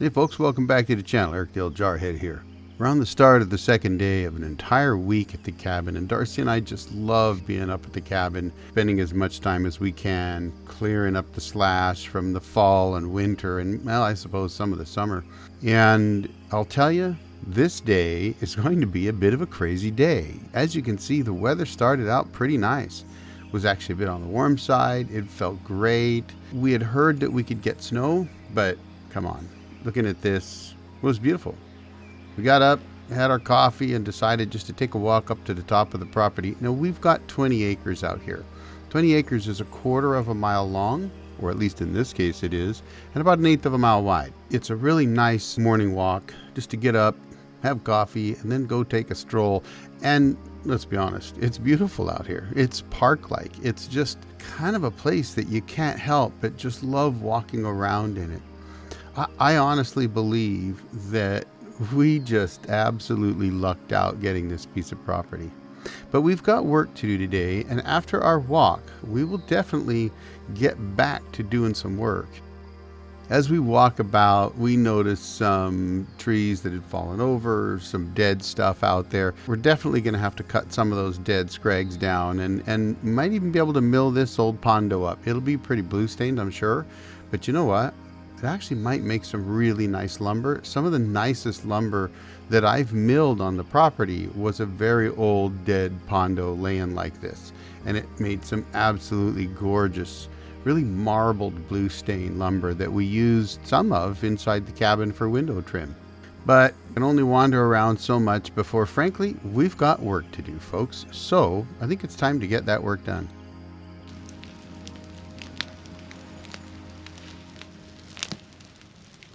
Hey folks, welcome back to the channel. Eric the Old Jarhead here. We're on the start of the second day of an entire week at the cabin, and Darcy and I just love being up at the cabin, spending as much time as we can, clearing up the slash from the fall and winter and, well, I suppose some of the summer. And I'll tell you, this day is going to be a bit of a crazy day. As you can see, the weather started out pretty nice. It was actually a bit on the warm side. It felt great. We had heard that we could get snow, but come on. Looking at this, it was beautiful. We got up, had our coffee, and decided just to take a walk up to the top of the property. Now, we've got 20 acres out here. 20 acres is a quarter of a mile long, or at least in this case it is, and about an eighth of a mile wide. It's a really nice morning walk just to get up, have coffee, and then go take a stroll. And let's be honest, it's beautiful out here. It's park-like. It's just kind of a place that you can't help but just love walking around in it. I honestly believe that we just absolutely lucked out getting this piece of property. But we've got work to do today, and after our walk, we will definitely get back to doing some work. As we walk about, we notice some trees that had fallen over, some dead stuff out there. We're definitely going to have to cut some of those dead scrags down and might even be able to mill this old pondo up. It'll be pretty blue stained, I'm sure, but you know what? It actually might make some really nice lumber. Some of the nicest lumber that I've milled on the property was a very old dead pondo laying like this. And it made some absolutely gorgeous, really marbled blue stain lumber that we used some of inside the cabin for window trim. But I can only wander around so much before, frankly, we've got work to do, folks. So I think it's time to get that work done.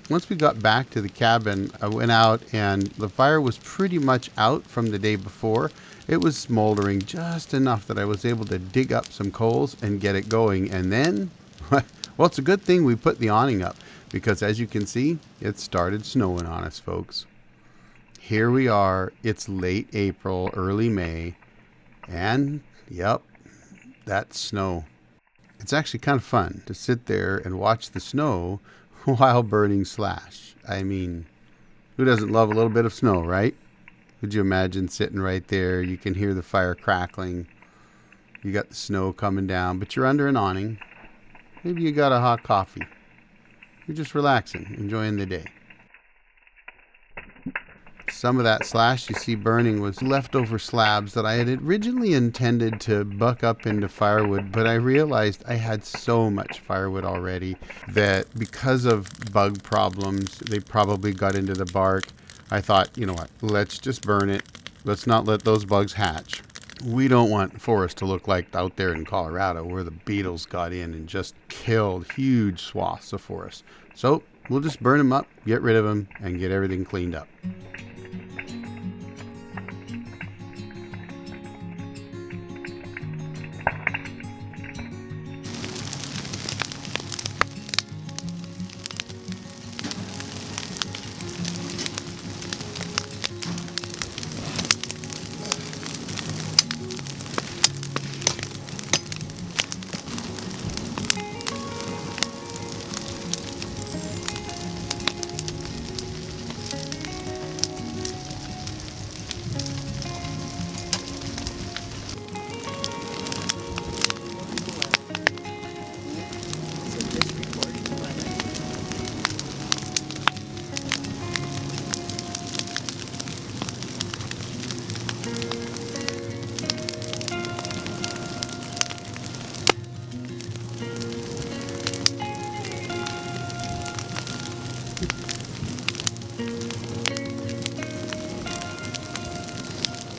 Once we got back to the cabin, I went out and the fire was pretty much out from the day before. It was smoldering just enough that I was able to dig up some coals and get it going. And then, well, it's a good thing we put the awning up because as you can see, it started snowing on us, folks. Here we are. It's late April, early May, and yep, that's snow. It's actually kind of fun to sit there and watch the snow while burning slash. I mean, who doesn't love a little bit of snow, right? Would you imagine sitting right there? You can hear the fire crackling. You got the snow coming down, but you're under an awning. Maybe you got a hot coffee. You're just relaxing, enjoying the day. Some of that slash you see burning was leftover slabs that I had originally intended to buck up into firewood, but I realized I had so much firewood already that because of bug problems, they probably got into the bark. I thought, you know what, let's just burn it. Let's not let those bugs hatch. We don't want forest to look like out there in Colorado where the beetles got in and just killed huge swaths of forest. So we'll just burn them up, get rid of them, and get everything cleaned up.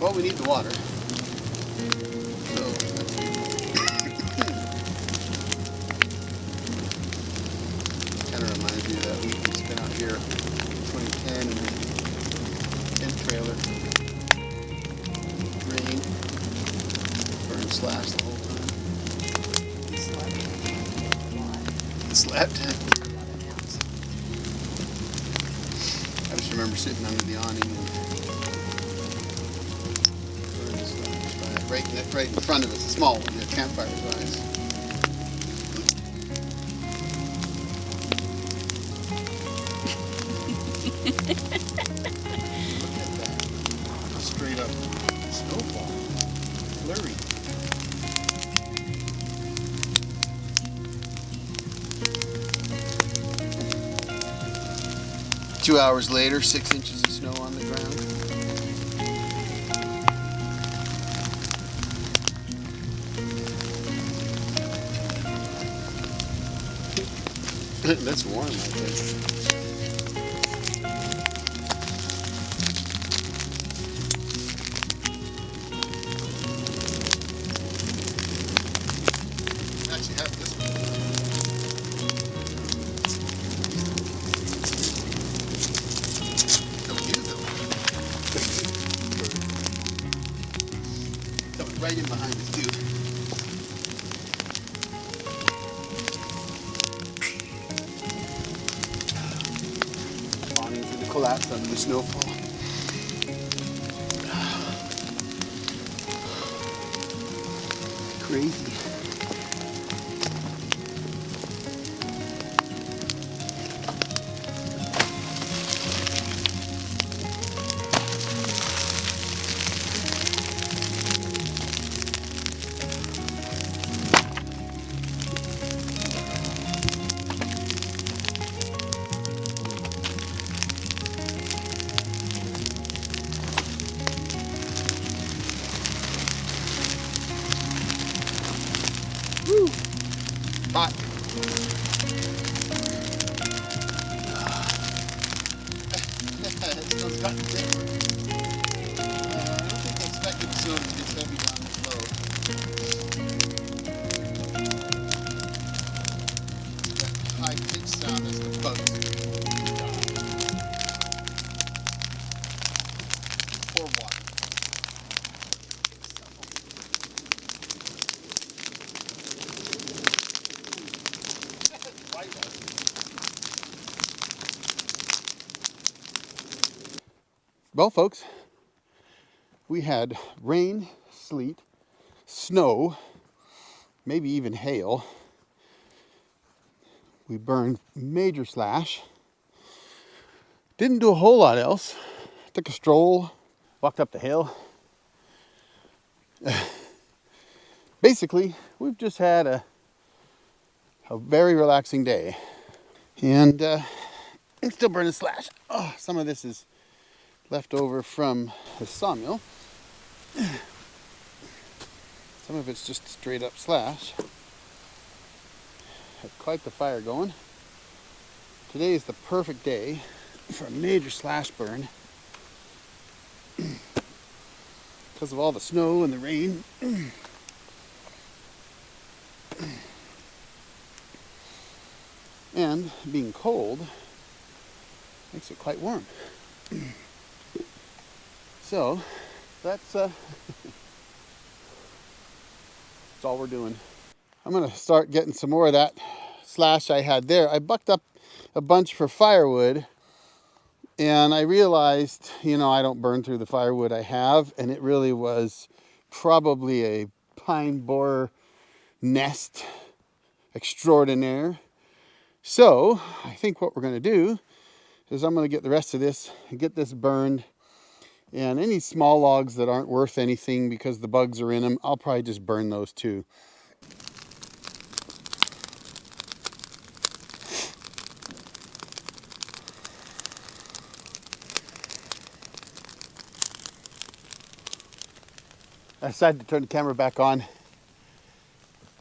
Well, we need the water. So, kind of reminds me of that week we spent out here in 2010 in the tent trailer. Rain, burned slash the whole time. Slept. I just remember sitting under the awning and right in front of us, a small one, the campfire size. 2 hours later, 6 inches of snow on the ground. That's warm, I think. Actually have this one. No view though. Coming right in behind us too. Spawning through the collapse under the snowfall. Crazy. Woo! Hot. It smells gotten thicker. I don't think I expected snow to be this heavy down this low. That high pitched sound as the bugs pour water. Well, folks, we had rain, sleet, snow, maybe even hail. We burned major slash. Didn't do a whole lot else. Took a stroll, walked up the hill. Basically, we've just had a very relaxing day. And I'm still burning slash. Oh, some of this is left over from the sawmill. Some of it's just straight up slash. Had quite the fire going. Today is the perfect day for a major slash burn because of all the snow and the rain. And being cold makes it quite warm. So that's all we're doing. I'm gonna start getting some more of that slash I had there. I bucked up a bunch for firewood, and I realized, I don't burn through the firewood I have, and it really was probably a pine borer nest extraordinaire. So I think what we're gonna do is I'm gonna get the rest of this and get this burned. And any small logs that aren't worth anything because the bugs are in them, I'll probably just burn those too. I decided to turn the camera back on,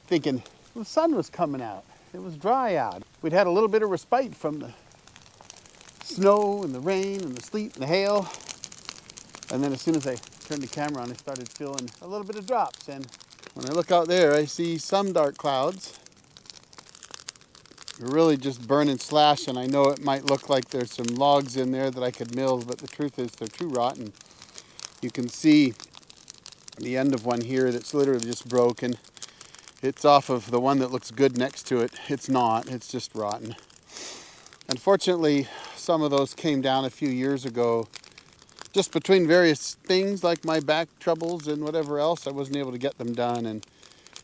thinking the sun was coming out. It was dry out. We'd had a little bit of respite from the snow and the rain and the sleet and the hail. And then as soon as I turned the camera on, I started feeling a little bit of drops. And when I look out there, I see some dark clouds. They're really just burning slash, and I know it might look like there's some logs in there that I could mill, but the truth is they're too rotten. You can see the end of one here that's literally just broken. It's off of the one that looks good next to it. It's not, it's just rotten. Unfortunately, some of those came down a few years ago. Just between various things like my back troubles and whatever else, I wasn't able to get them done, and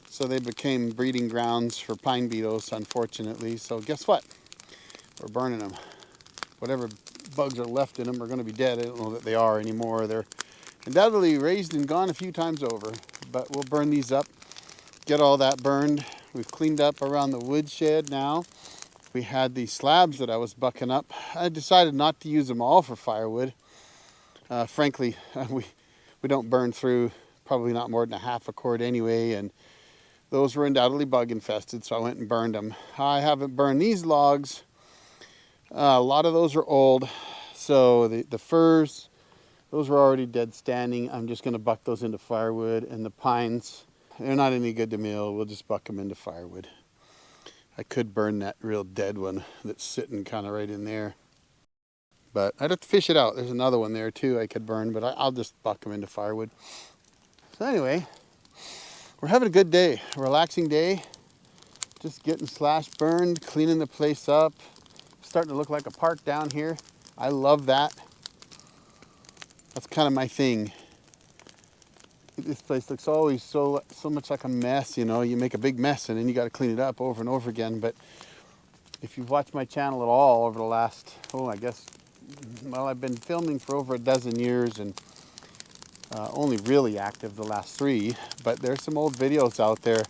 so they became breeding grounds for pine beetles, unfortunately. So guess what? We're burning them. Whatever bugs are left in them are going to be dead. I don't know that they are anymore. They're undoubtedly raised and gone a few times over, but we'll burn these up, get all that burned. We've cleaned up around the woodshed now. we had these slabs that I was bucking up. I decided not to use them all for firewood. Frankly, we don't burn through probably not more than a half a cord anyway, and those were undoubtedly bug infested, so I went and burned them. I haven't burned these logs. A lot of those are old, so the firs, those were already dead standing. I'm just going to buck those into firewood, and the pines, they're not any good to mill. We'll just buck them into firewood. I could burn that real dead one that's sitting kind of right in there, but I'd have to fish it out. There's another one there too I could burn, but I'll just buck them into firewood. So anyway, we're having a good day, a relaxing day. Just getting slash burned, cleaning the place up. Starting to look like a park down here. I love that. That's kind of my thing. This place looks always so much like a mess, you know. You make a big mess and then you got to clean it up over and over again. But if you've watched my channel at all over the last, I've been filming for over a dozen years and only really active the last 3. But there's some old videos out there.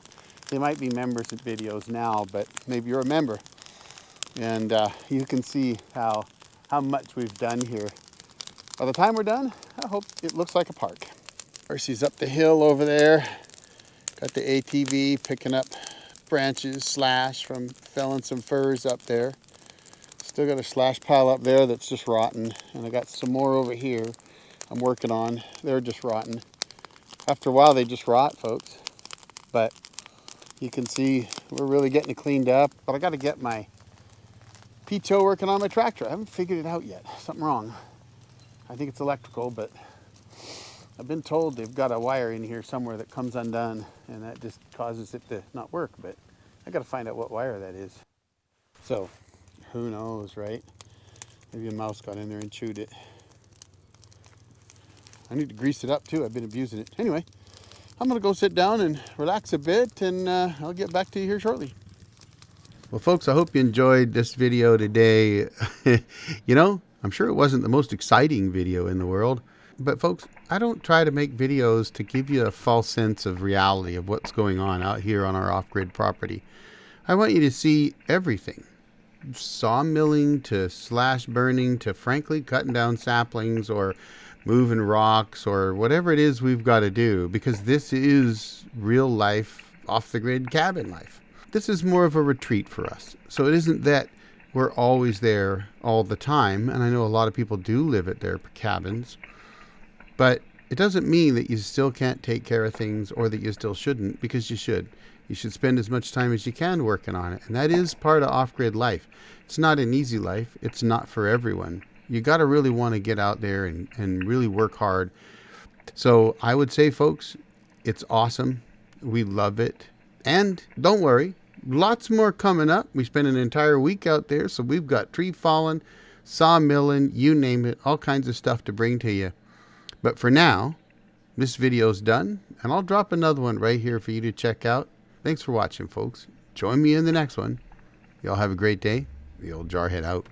They might be members of videos now, but maybe you're a member. And you can see how much we've done here. By the time we're done, I hope it looks like a park. Darcy's up the hill over there. Got the ATV picking up branches, slash from felling some firs up there. Still got a slash pile up there that's just rotten. And I got some more over here I'm working on. They're just rotten. After a while they just rot, folks. But you can see we're really getting it cleaned up. But I got to get my PTO working on my tractor. I haven't figured it out yet. Something wrong. I think it's electrical, but I've been told they've got a wire in here somewhere that comes undone, and that just causes it to not work. But I got to find out what wire that is. So, who knows, right? Maybe a mouse got in there and chewed it. I need to grease it up too. I've been abusing it. Anyway, I'm going to go sit down and relax a bit, and I'll get back to you here shortly. Well, folks, I hope you enjoyed this video today. You know, I'm sure it wasn't the most exciting video in the world. But folks, I don't try to make videos to give you a false sense of reality of what's going on out here on our off-grid property. I want you to see everything. Sawmilling to slash burning to frankly cutting down saplings or moving rocks or whatever it is we've got to do, because this is real life off-the-grid cabin life. This is more of a retreat for us. So it isn't that we're always there all the time, and I know a lot of people do live at their cabins. But it doesn't mean that you still can't take care of things or that you still shouldn't, because you should. You should spend as much time as you can working on it. And that is part of off-grid life. It's not an easy life. It's not for everyone. You got to really want to get out there and really work hard. So I would say, folks, it's awesome. We love it. And don't worry, lots more coming up. We spent an entire week out there, so we've got tree falling, sawmilling, you name it, all kinds of stuff to bring to you. But for now, this video's done, and I'll drop another one right here for you to check out. Thanks for watching, folks. Join me in the next one. Y'all have a great day. The old Jarhead out.